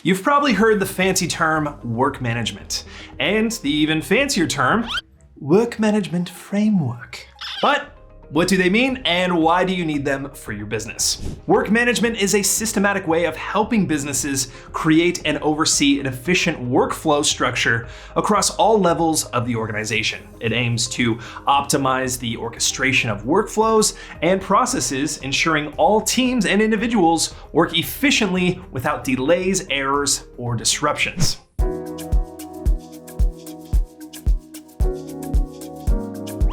You've probably heard the fancy term work management, and the even fancier term work management framework. But what do they mean, and why do you need them for your business? Work management is a systematic way of helping businesses create and oversee an efficient workflow structure across all levels of the organization. It aims to optimize the orchestration of workflows and processes, ensuring all teams and individuals work efficiently without delays, errors, or disruptions.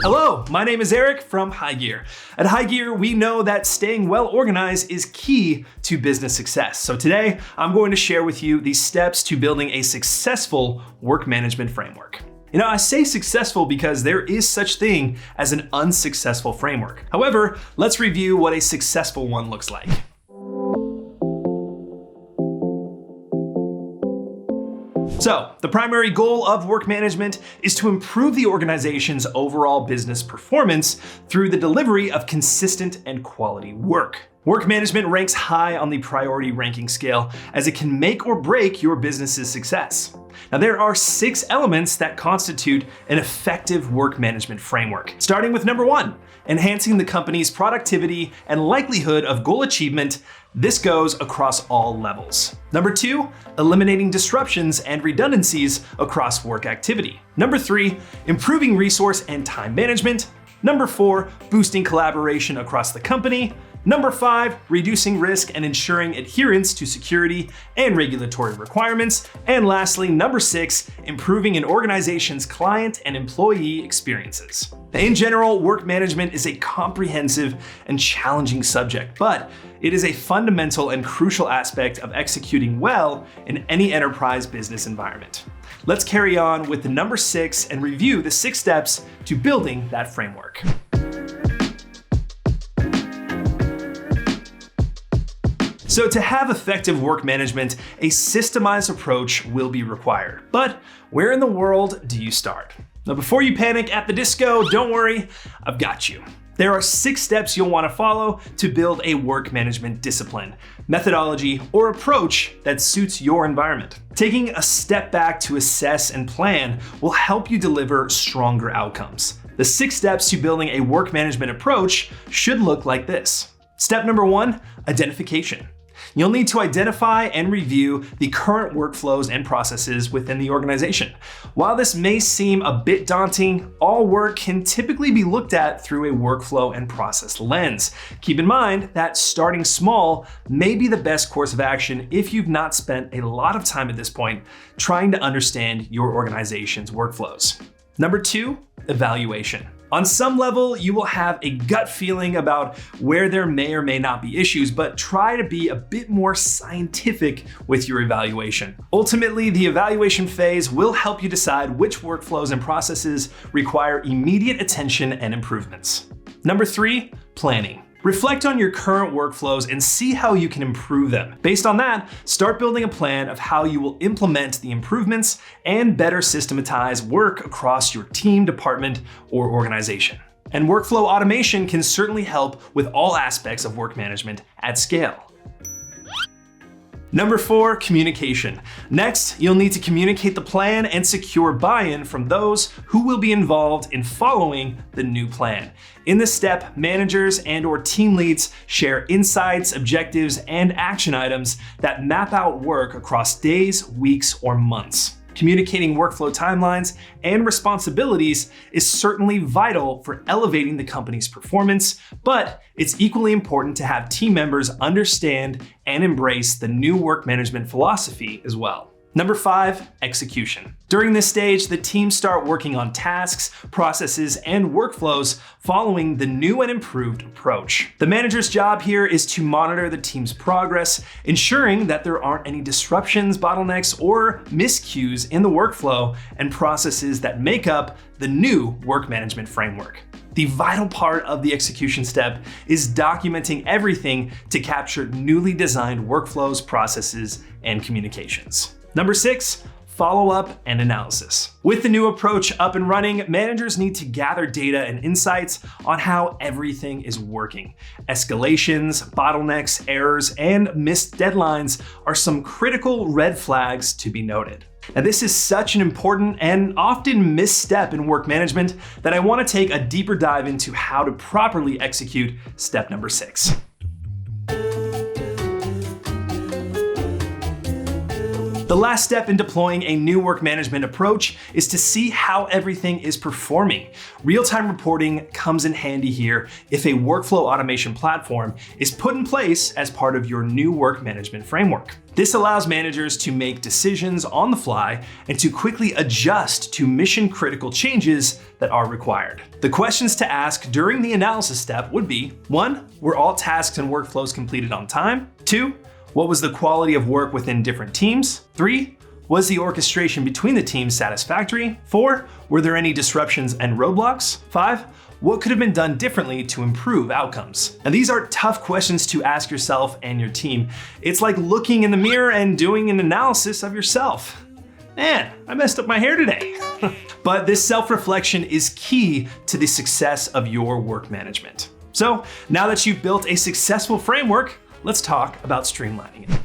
Hello, my name is Eric from HighGear. At HighGear, we know that staying well organized is key to business success. So today, I'm going to share with you the steps to building a successful work management framework. You know, I say successful because there is such thing as an unsuccessful framework. However, let's review what a successful one looks like. So, the primary goal of work management is to improve the organization's overall business performance through the delivery of consistent and quality work. Work management ranks high on the priority ranking scale as it can make or break your business's success. Now, there are 6 elements that constitute an effective work management framework. Starting with number 1, enhancing the company's productivity and likelihood of goal achievement. This goes across all levels. Number 2, eliminating disruptions and redundancies across work activity. Number 3, improving resource and time management. Number 4, boosting collaboration across the company. Number 5, reducing risk and ensuring adherence to security and regulatory requirements. And lastly, number 6, improving an organization's client and employee experiences. In general, work management is a comprehensive and challenging subject, but it is a fundamental and crucial aspect of executing well in any enterprise business environment. Let's carry on with the number 6 and review the 6 steps to building that framework. So to have effective work management, a systemized approach will be required. But where in the world do you start? Now, before you panic at the disco, don't worry, I've got you. There are 6 steps you'll want to follow to build a work management discipline, methodology, or approach that suits your environment. Taking a step back to assess and plan will help you deliver stronger outcomes. The 6 steps to building a work management approach should look like this. Step number 1, identification. You'll need to identify and review the current workflows and processes within the organization. While this may seem a bit daunting, all work can typically be looked at through a workflow and process lens. Keep in mind that starting small may be the best course of action if you've not spent a lot of time at this point trying to understand your organization's workflows. Number 2, evaluation. On some level, you will have a gut feeling about where there may or may not be issues, but try to be a bit more scientific with your evaluation. Ultimately, the evaluation phase will help you decide which workflows and processes require immediate attention and improvements. Number 3, planning. Reflect on your current workflows and see how you can improve them. Based on that, start building a plan of how you will implement the improvements and better systematize work across your team, department, or organization. And workflow automation can certainly help with all aspects of work management at scale. Number 4, communication. Next, you'll need to communicate the plan and secure buy-in from those who will be involved in following the new plan. In this step, managers and/or team leads share insights, objectives, and action items that map out work across days, weeks, or months. Communicating workflow timelines and responsibilities is certainly vital for elevating the company's performance, but it's equally important to have team members understand and embrace the new work management philosophy as well. Number 5, execution. During this stage, the teams start working on tasks, processes, and workflows following the new and improved approach. The manager's job here is to monitor the team's progress, ensuring that there aren't any disruptions, bottlenecks, or miscues in the workflow and processes that make up the new work management framework. The vital part of the execution step is documenting everything to capture newly designed workflows, processes, and communications. Number 6, follow-up, and analysis. With the new approach up and running, managers need to gather data and insights on how everything is working. Escalations, bottlenecks, errors, and missed deadlines are some critical red flags to be noted. Now, this is such an important and often missed step in work management that I want to take a deeper dive into how to properly execute step number 6. The last step in deploying a new work management approach is to see how everything is performing. Real-time reporting comes in handy here if a workflow automation platform is put in place as part of your new work management framework. This allows managers to make decisions on the fly and to quickly adjust to mission-critical changes that are required. The questions to ask during the analysis step would be: 1. Were all tasks and workflows completed on time? 2. What was the quality of work within different teams? 3. Was the orchestration between the teams satisfactory? 4. Were there any disruptions and roadblocks? 5. What could have been done differently to improve outcomes? And these are tough questions to ask yourself and your team. It's like looking in the mirror and doing an analysis of yourself. Man, I messed up my hair today. But this self-reflection is key to the success of your work management. So now that you've built a successful framework, let's talk about streamlining it.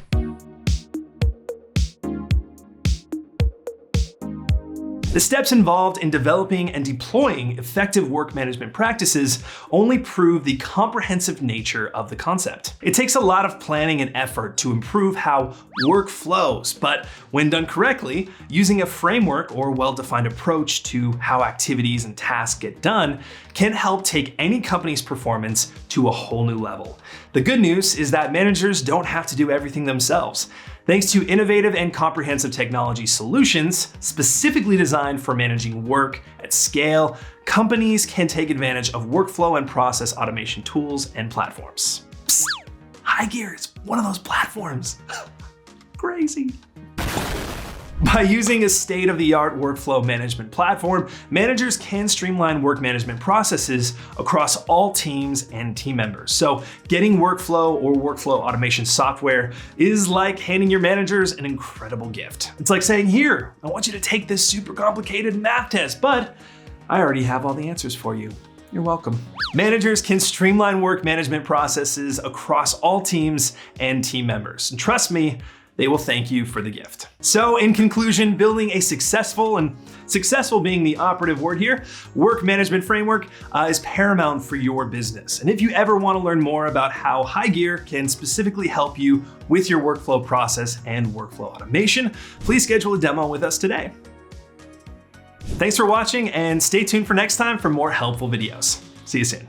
The steps involved in developing and deploying effective work management practices only prove the comprehensive nature of the concept. It takes a lot of planning and effort to improve how work flows, but when done correctly, using a framework or well-defined approach to how activities and tasks get done can help take any company's performance to a whole new level. The good news is that managers don't have to do everything themselves. Thanks to innovative and comprehensive technology solutions specifically designed for managing work at scale, companies can take advantage of workflow and process automation tools and platforms. Psst, HighGear is one of those platforms. Crazy. By using a state-of-the-art workflow management platform, managers can streamline work management processes across all teams and team members. So getting workflow or workflow automation software is like handing your managers an incredible gift. It's like saying, here, I want you to take this super complicated math test, but I already have all the answers for you. You're welcome. Managers can streamline work management processes across all teams and team members. And trust me, they will thank you for the gift. So in conclusion, building a successful, and successful being the operative word here, work management framework is paramount for your business. And if you ever want to learn more about how HighGear can specifically help you with your workflow process and workflow automation, please schedule a demo with us today. Thanks for watching and stay tuned for next time for more helpful videos. See you soon.